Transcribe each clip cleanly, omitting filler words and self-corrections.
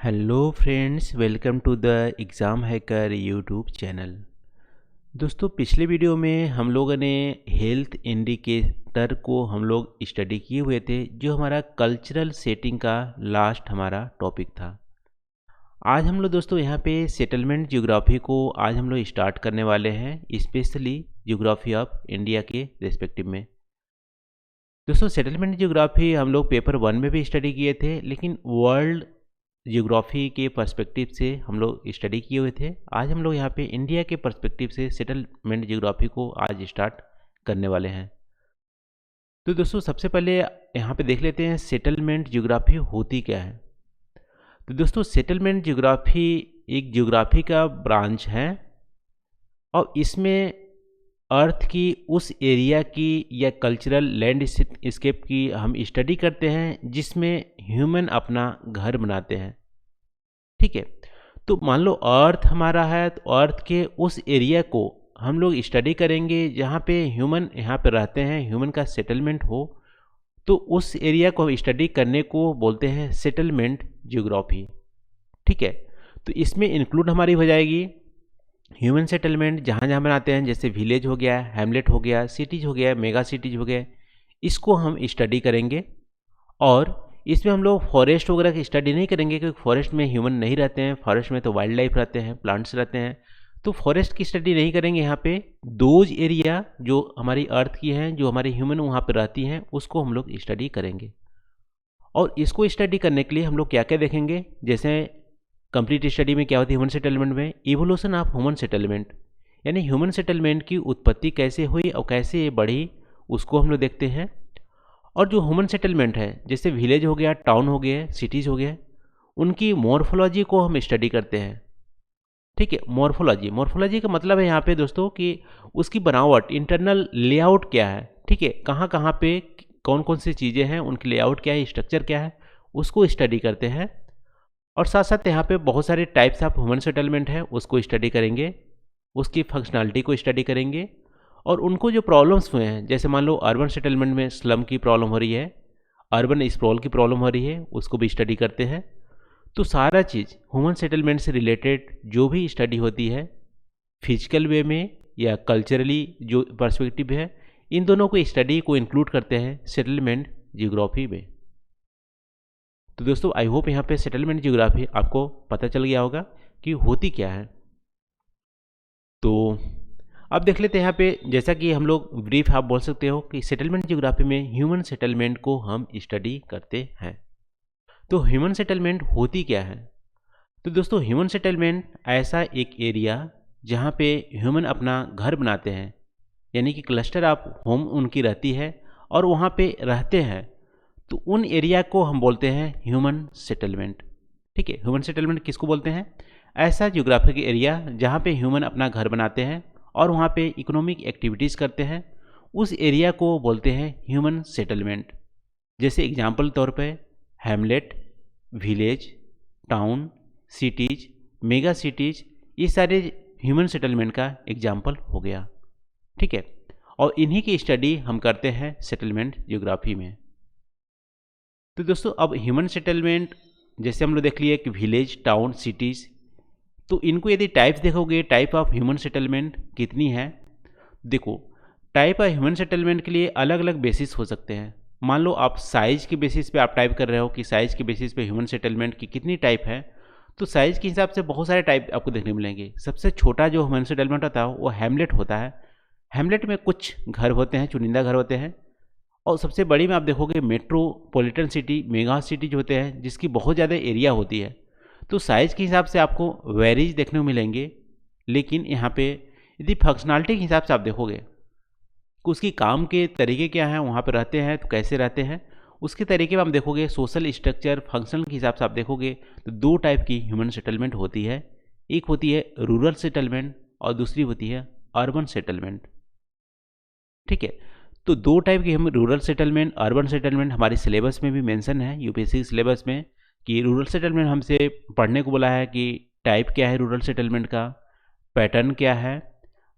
Hello friends, welcome to the exam hacker YouTube channel. दोस्तों, पिछले video में हम लोगों ने हेल्थ इंडिकेटर को हम लोग स्टडी किए हुए थे, जो हमारा कल्चरल सेटिंग का लास्ट हमारा टॉपिक था। आज हम लोग दोस्तों यहाँ पे सेटलमेंट ज्योग्राफी को आज हम लोग स्टार्ट करने वाले हैं, स्पेशली ज्योग्राफी ऑफ इंडिया के रेस्पेक्टिव में। दोस्तों, सेटलमेंट ज्योग्राफी हम लोग पेपर 1 में भी स्टडी किए थे, लेकिन वर्ल्ड ज्योग्राफी के पर्सपेक्टिव से हम लोग स्टडी किए हुए थे। आज हम लोग यहाँ पे इंडिया के पर्सपेक्टिव से सेटलमेंट ज्योग्राफी को आज स्टार्ट करने वाले हैं। तो दोस्तों, सबसे पहले यहाँ पे देख लेते हैं सेटलमेंट ज्योग्राफी होती क्या है। तो दोस्तों, सेटलमेंट ज्योग्राफी एक ज्योग्राफी का ब्रांच है और इसमें अर्थ की उस एरिया की या कल्चरल लैंडस्केप की हम स्टडी करते हैं जिसमें ह्यूमन अपना घर बनाते हैं। ठीक है, तो मान लो अर्थ हमारा है, तो अर्थ के उस एरिया को हम लोग स्टडी करेंगे जहाँ पे ह्यूमन यहाँ पे रहते हैं, ह्यूमन का सेटलमेंट हो, तो उस एरिया को स्टडी करने को बोलते हैं सेटलमेंट ज्योग्राफी। ठीक है, तो इसमें इंक्लूड हमारी हो जाएगी ह्यूमन सेटलमेंट जहाँ जहाँ बनाते हैं, जैसे विलेज हो गया, हैमलेट हो गया, सिटीज हो गया, मेगा सिटीज हो गया, इसको हम स्टडी करेंगे। और इसमें हम लोग फॉरेस्ट वगैरह की स्टडी नहीं करेंगे, क्योंकि फॉरेस्ट में ह्यूमन नहीं रहते हैं, फॉरेस्ट में तो वाइल्ड लाइफ रहते हैं, प्लांट्स रहते हैं, तो फॉरेस्ट की स्टडी नहीं करेंगे। यहाँ पे दोज एरिया जो हमारी अर्थ की हैं, जो हमारी ह्यूमन वहाँ पे रहती हैं, उसको हम लोग स्टडी करेंगे। और इसको स्टडी करने के लिए हम लोग क्या क्या देखेंगे, जैसे कंप्लीट स्टडी में क्या होती है, ह्यूमन सेटलमेंट में इवोल्यूशन ऑफ ह्यूमन सेटलमेंट, यानी ह्यूमन सेटलमेंट की उत्पत्ति कैसे हुई और कैसे ये बढ़ी, उसको हम लोग देखते हैं। और जो ह्यूमन सेटलमेंट है, जैसे विलेज हो गया, टाउन हो गया, सिटीज़ हो गया, उनकी मॉर्फोलॉजी को हम स्टडी करते हैं। ठीक है, मॉर्फोलॉजी का मतलब है यहाँ पे दोस्तों कि उसकी बनावट, इंटरनल लेआउट क्या है। ठीक है, कहाँ कहाँ पे कौन कौन सी चीज़ें हैं, उनकी लेआउट क्या है, स्ट्रक्चर क्या है, उसको स्टडी करते हैं। और साथ साथ यहाँ पे बहुत सारे टाइप्स ऑफ ह्यूमन सेटलमेंट है, उसको स्टडी करेंगे, उसकी फंक्शनैलिटी को स्टडी करेंगे, और उनको जो प्रॉब्लम्स हुए हैं, जैसे मान लो अर्बन सेटलमेंट में स्लम की प्रॉब्लम हो रही है, अर्बन स्प्रॉल की प्रॉब्लम हो रही है, उसको भी स्टडी करते हैं। तो सारा चीज़ ह्यूमन सेटलमेंट से रिलेटेड जो भी स्टडी होती है, फिजिकल वे में या कल्चरली जो पर्सपेक्टिव है, इन दोनों को स्टडी को इंक्लूड करते हैं सेटलमेंट ज्योग्राफी में। तो दोस्तों, आई होप यहाँ पे सेटलमेंट ज्योग्राफी आपको पता चल गया होगा कि होती क्या है। तो अब देख लेते हैं यहाँ पे, जैसा कि हम लोग ब्रीफ आप बोल सकते हो कि सेटलमेंट ज्योग्राफी में ह्यूमन सेटलमेंट को हम स्टडी करते हैं। तो ह्यूमन सेटलमेंट होती क्या है। तो दोस्तों, ह्यूमन सेटलमेंट ऐसा एक एरिया जहाँ पे ह्यूमन अपना घर बनाते हैं, यानी कि क्लस्टर ऑफ होम उनकी रहती है और वहाँ पे रहते हैं, तो उन एरिया को हम बोलते हैं ह्यूमन सेटलमेंट। ठीक है, ह्यूमन सेटलमेंट किसको बोलते हैं, ऐसा ज्योग्राफिक एरिया जहाँ पे ह्यूमन अपना घर बनाते हैं और वहाँ पे इकोनॉमिक एक्टिविटीज़ करते हैं, उस एरिया को बोलते हैं ह्यूमन सेटलमेंट। जैसे एग्जांपल तौर पे Hamlet, village, town, cities, mega cities, ये सारे ह्यूमन सेटलमेंट का एग्जांपल हो गया। ठीक है, और इन्हीं की स्टडी हम करते हैं सेटलमेंट ज्योग्राफी में। तो दोस्तों, अब ह्यूमन सेटलमेंट जैसे हम लोग देख लिए कि विलेज, टाउन, सिटीज़, तो इनको यदि टाइप्स देखोगे, टाइप ऑफ ह्यूमन सेटलमेंट कितनी है, देखो टाइप ऑफ ह्यूमन सेटलमेंट के लिए अलग अलग बेसिस हो सकते हैं। मान लो आप साइज़ के बेसिस पे आप टाइप कर रहे हो कि साइज़ के बेसिस पे ह्यूमन सेटलमेंट की कितनी टाइप है, तो साइज़ के हिसाब से बहुत सारे टाइप आपको देखने मिलेंगे। सबसे छोटा जो ह्यूमन सेटलमेंट होता है वो हैमलेट होता है। हैमलेट में कुछ घर होते हैं, चुनिंदा घर होते हैं। और सबसे बड़ी में आप देखोगे मेट्रोपॉलिटन सिटी, मेगा सिटी जो होते हैं, जिसकी बहुत ज़्यादा एरिया होती है, तो साइज़ के हिसाब से आपको वेरीज देखने को मिलेंगे। लेकिन यहाँ पे यदि फंक्शनैलिटी के हिसाब से आप देखोगे कि उसकी काम के तरीके क्या हैं, वहाँ पे रहते हैं तो कैसे रहते हैं, उसके तरीके में आप देखोगे, सोशल स्ट्रक्चर, फंक्शन के हिसाब से आप देखोगे, तो दो टाइप की ह्यूमन सेटलमेंट होती है। एक होती है रूरल सेटलमेंट और दूसरी होती है अर्बन सेटलमेंट। ठीक है, तो दो टाइप की हम रूरल सेटलमेंट, अर्बन सेटलमेंट हमारे सिलेबस में भी मेंशन है, यूपीएससी सिलेबस में, कि रूरल सेटलमेंट हमसे पढ़ने को बोला है कि टाइप क्या है रूरल सेटलमेंट का, पैटर्न क्या है,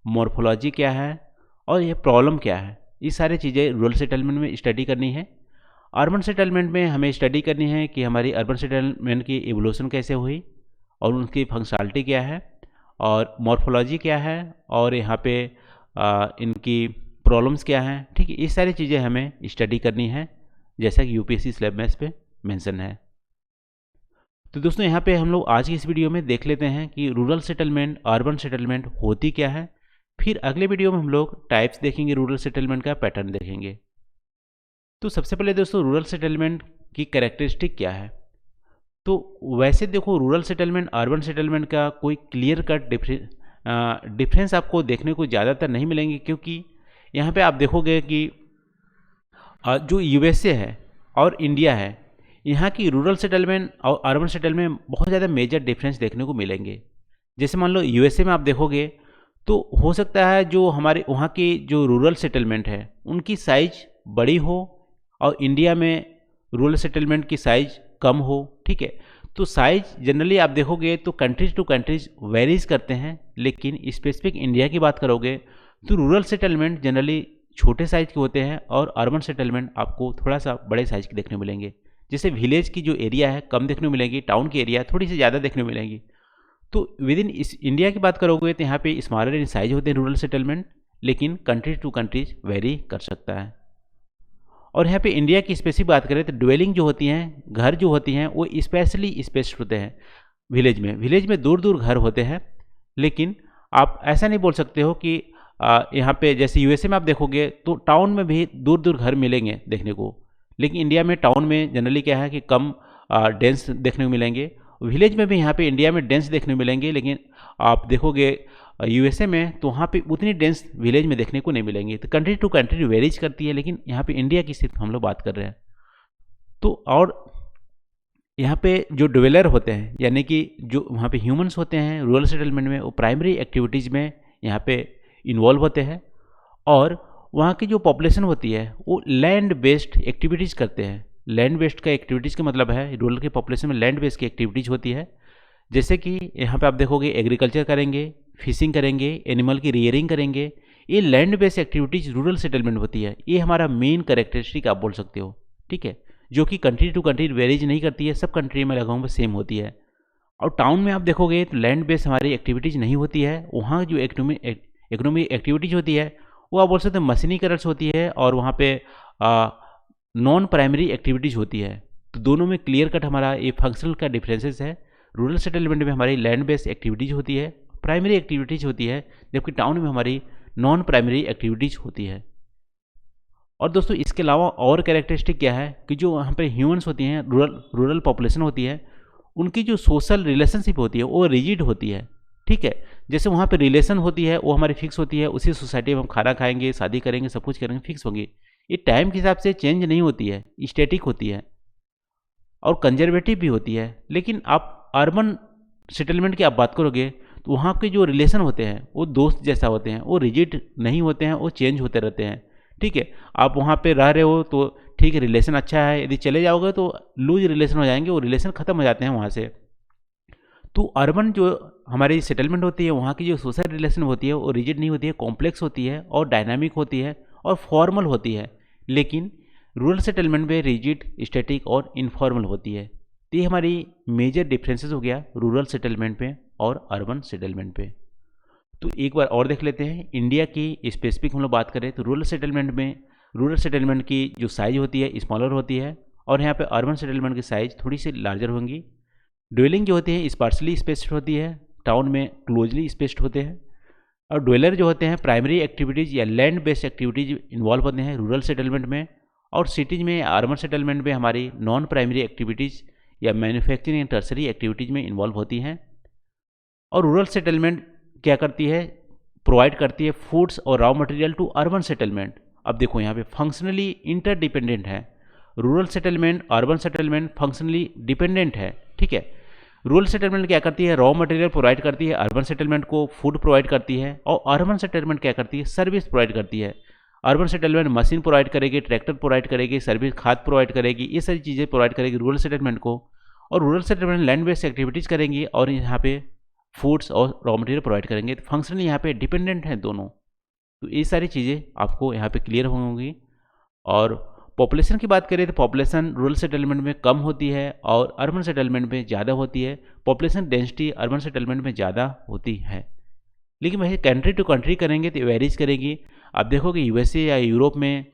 मॉर्फोलॉजी क्या है और ये प्रॉब्लम क्या है, ये सारी चीज़ें रूरल सेटलमेंट में स्टडी करनी है। अर्बन सेटलमेंट में हमें स्टडी करनी है कि हमारी अर्बन सेटलमेंट की इवोल्यूशन कैसे हुई और उनकी फंक्शनलिटी क्या है और मॉर्फोलॉजी क्या है और यहाँ पे इनकी प्रॉब्लम्स क्या हैं, ठीक है। ये सारी चीज़ें हमें स्टडी करनी है जैसा कि यूपीएससी सिलेबस पे मेंशन है। तो दोस्तों यहाँ पे हम लोग आज की इस वीडियो में देख लेते हैं कि रूरल सेटलमेंट अर्बन सेटलमेंट होती क्या है। फिर अगले वीडियो में हम लोग टाइप्स देखेंगे, रूरल सेटलमेंट का पैटर्न देखेंगे। तो सबसे पहले दोस्तों रूरल सेटलमेंट की कैरेक्टरिस्टिक क्या है। तो वैसे देखो रूरल सेटलमेंट अर्बन सेटलमेंट का कोई क्लियर कट डिफरेंस आपको देखने को ज़्यादातर नहीं मिलेंगे, क्योंकि यहाँ पे आप देखोगे कि जो यूएसए है और इंडिया है, यहाँ की रूरल सेटलमेंट और अर्बन सेटलमेंट में बहुत ज़्यादा मेजर डिफरेंस देखने को मिलेंगे। जैसे मान लो यूएसए में आप देखोगे तो हो सकता है जो हमारे वहाँ की जो रूरल सेटलमेंट है उनकी साइज बड़ी हो और इंडिया में रूरल सेटलमेंट की साइज कम हो, ठीक है। तो साइज जनरली आप देखोगे तो कंट्रीज टू कंट्रीज वेरीज करते हैं, लेकिन स्पेसिफिक इंडिया की बात करोगे तो रूरल सेटलमेंट जनरली छोटे साइज़ के होते हैं और अर्बन सेटलमेंट आपको थोड़ा सा बड़े साइज़ के देखने को मिलेंगे। जैसे विलेज की जो एरिया है कम देखने को मिलेगी, टाउन की एरिया थोड़ी सी ज़्यादा देखने को मिलेंगी। तो विद इन इस इंडिया की बात करोगे तो यहाँ पे स्मॉलर इन साइज होते हैं रूरल सेटलमेंट, लेकिन कंट्रीज टू कंट्रीज वेरी कर सकता है। और यहाँ पे इंडिया की स्पेसिफिक बात करें तो ड्वेलिंग जो होती हैं, घर जो होती हैं, वो स्पेशली स्पेस्ड होते हैं विलेज में दूर दूर घर होते हैं। लेकिन आप ऐसा नहीं बोल सकते हो कि यहाँ पे जैसे यूएसए में आप देखोगे तो टाउन में भी दूर दूर घर मिलेंगे देखने को, लेकिन इंडिया में टाउन में जनरली क्या है कि कम डेंस देखने को मिलेंगे। विलेज में भी यहाँ पे इंडिया में डेंस देखने को मिलेंगे, लेकिन आप देखोगे यूएसए में तो वहाँ पे उतनी डेंस विलेज में देखने को नहीं मिलेंगी। तो कंट्री टू कंट्री वेरीज करती है, लेकिन यहाँ पे इंडिया की सिर्फ हम लोग बात कर रहे हैं। तो और यहाँ पे जो डेवलपर होते हैं यानी कि जो वहाँ पे ह्यूमंस होते हैं रूरल सेटलमेंट में, वो प्राइमरी एक्टिविटीज़ में यहाँ पे इन्वॉल्व होते हैं और वहाँ की जो पॉपुलेशन होती है वो लैंड बेस्ड एक्टिविटीज़ करते हैं। लैंड बेस्ड का एक्टिविटीज़ का मतलब है रूरल की पॉपुलेशन में लैंड बेस्ड की एक्टिविटीज़ होती है। जैसे कि यहाँ पे आप देखोगे एग्रीकल्चर करेंगे, फिशिंग करेंगे, एनिमल की रियरिंग करेंगे। ये land based activities rural settlement होती है। ये हमारा मेन कैरेक्टरिस्टिक आप बोल सकते हो, ठीक है, जो कि कंट्री टू कंट्री वेरीज नहीं करती है, सब कंट्री में लगाऊंगा सेम होती है। और टाउन में आप देखोगे तो लैंड बेस्ड हमारी एक्टिविटीज़ नहीं होती है। वहाँ जो इकोनॉमी एक्टिविटीज होती है वो आप बोल सकते हैं मशीनीकरण होती है और वहाँ पे नॉन प्राइमरी एक्टिविटीज़ होती है। तो दोनों में क्लियर कट हमारा ये फंक्शनल का डिफरेंसेस है। रूरल सेटलमेंट में हमारी लैंड बेस्ड एक्टिविटीज़ होती है, प्राइमरी एक्टिविटीज़ होती है, जबकि टाउन में हमारी नॉन प्राइमरी एक्टिविटीज़ होती है। और दोस्तों इसके अलावा और कैरेक्टरिस्टिक क्या है कि जो वहाँ पे ह्यूमंस होती हैं, रूरल पॉपुलेशन होती है, उनकी जो सोशल रिलेशनशिप होती है वो रिजिड होती है, ठीक है। जैसे वहाँ पे रिलेशन होती है वो हमारी फिक्स होती है, उसी सोसाइटी में हम खाना खाएंगे, शादी करेंगे, सब कुछ करेंगे, फिक्स होंगी। ये टाइम के हिसाब से चेंज नहीं होती है, स्टैटिक होती है और कंजर्वेटिव भी होती है। लेकिन आप अर्बन सेटलमेंट की आप बात करोगे तो वहाँ के जो रिलेशन होते हैं वो दोस्त जैसा होते हैं, वो रिजिड नहीं होते हैं, वो चेंज होते रहते हैं, ठीक है। आप वहाँ पे रह रहे हो तो ठीक है, रिलेशन अच्छा है, यदि चले जाओगे तो लूज रिलेशन हो जाएंगे, वो रिलेशन ख़त्म हो जाते हैं वहाँ से। तो अर्बन जो हमारी सेटलमेंट होती है वहाँ की जो सोशल रिलेशन होती है वो रिजिड नहीं होती है, कॉम्प्लेक्स होती है और डायनामिक होती है और फॉर्मल होती है। लेकिन रूरल सेटलमेंट में रिजिड, स्टैटिक और इनफॉर्मल होती है। तो ये हमारी मेजर डिफरेंसेस हो गया रूरल सेटलमेंट पे और अर्बन सेटलमेंट पे। तो एक बार और देख लेते हैं इंडिया की स्पेसिफिक हम लोग बात करें तो रूरल सेटलमेंट की जो साइज होती है स्मॉलर होती है और यहाँ पे अर्बन सेटलमेंट की साइज थोड़ी सी लार्जर होंगी। ड्वेलिंग जो होती है स्पार्सली स्पेस्ड होती है, टाउन में क्लोजली स्पेस्ड होते हैं। और ड्वेलर जो होते हैं प्राइमरी एक्टिविटीज़ या लैंड बेस्ड एक्टिविटीज इन्वॉल्व होते हैं रूरल सेटलमेंट में। और सिटीज़ में अर्बन सेटलमेंट में हमारी नॉन प्राइमरी एक्टिविटीज़ या मैन्युफैक्चरिंग एंड टर्सरी एक्टिविटीज़ में इन्वॉल्व होती हैं। और रूरल सेटलमेंट क्या करती है, प्रोवाइड करती है फूड्स और raw material to urban settlement. अब देखो यहाँ पे फंक्शनली इंटरडिपेंडेंट है, rural settlement urban settlement functionally dependent है, ठीक है। रूरल सेटलमेंट क्या करती है, रॉ मटेरियल प्रोवाइड करती है, अर्बन सेटलमेंट को फूड प्रोवाइड करती है। और अर्बन सेटलमेंट क्या करती है, सर्विस प्रोवाइड करती है। अर्बन सेटलमेंट मशीन प्रोवाइड करेगी, ट्रैक्टर प्रोवाइड करेगी, सर्विस खाद प्रोवाइड करेगी, ये सारी चीज़ें प्रोवाइड करेगी रूरल सेटलमेंट को। और rural settlement land based activities करेंगी और यहाँ पे फूड्स और रॉ मटेरियल प्रोवाइड करेंगे। तो फंक्शनली यहाँ पे डिपेंडेंट हैं दोनों। तो ये सारी चीज़ें आपको यहाँ पे क्लियर होंगी। और पॉपुलेशन की बात करें तो पॉपुलेशन रूरल सेटलमेंट में कम होती है और अर्बन सेटलमेंट में ज़्यादा होती है। पॉपुलेशन डेंसिटी अर्बन सेटलमेंट में ज़्यादा होती है, लेकिन वैसे कंट्री टू कंट्री करेंगे तो वेरीज करेगी। आप देखोगे यूएसए या यूरोप में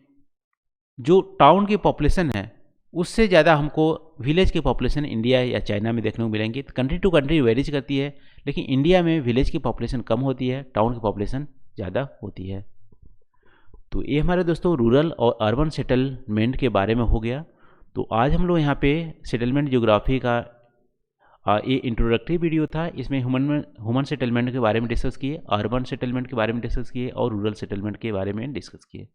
जो टाउन की पॉपुलेशन है उससे ज़्यादा हमको विलेज की पॉपुलेशन इंडिया या चाइना में देखने को मिलेंगी। तो कंट्री टू कंट्री वेरीज करती है, लेकिन इंडिया में विलेज की पॉपुलेशन कम होती है, टाउन की पॉपुलेशन ज़्यादा होती है। तो ये हमारे दोस्तों रूरल और अर्बन सेटलमेंट के बारे में हो गया। तो आज हम लोग यहाँ पे सेटलमेंट ज्योग्राफी का ये इंट्रोडक्टरी वीडियो था। इसमें ह्यूमन सेटलमेंट के बारे में डिस्कस किए, अर्बन सेटलमेंट के बारे में डिस्कस किए और रूरल सेटलमेंट के बारे में डिस्कस किए।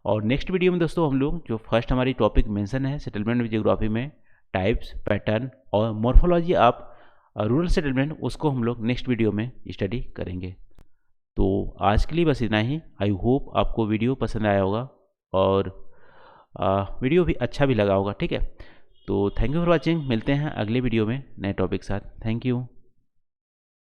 और नेक्स्ट वीडियो में दोस्तों हम लोग जो फर्स्ट हमारी टॉपिक मेंशन है सेटलमेंट ज्योग्राफी में, टाइप्स, पैटर्न और मॉर्फोलॉजी ऑफ रूरल सेटलमेंट, उसको हम लोग नेक्स्ट वीडियो में स्टडी करेंगे। तो आज के लिए बस इतना ही। आई होप आपको वीडियो पसंद आया होगा और वीडियो भी अच्छा भी लगा होगा। ठीक है, तो थैंक यू फॉर वॉचिंग। मिलते हैं अगले वीडियो में नए टॉपिक के साथ। Thank you.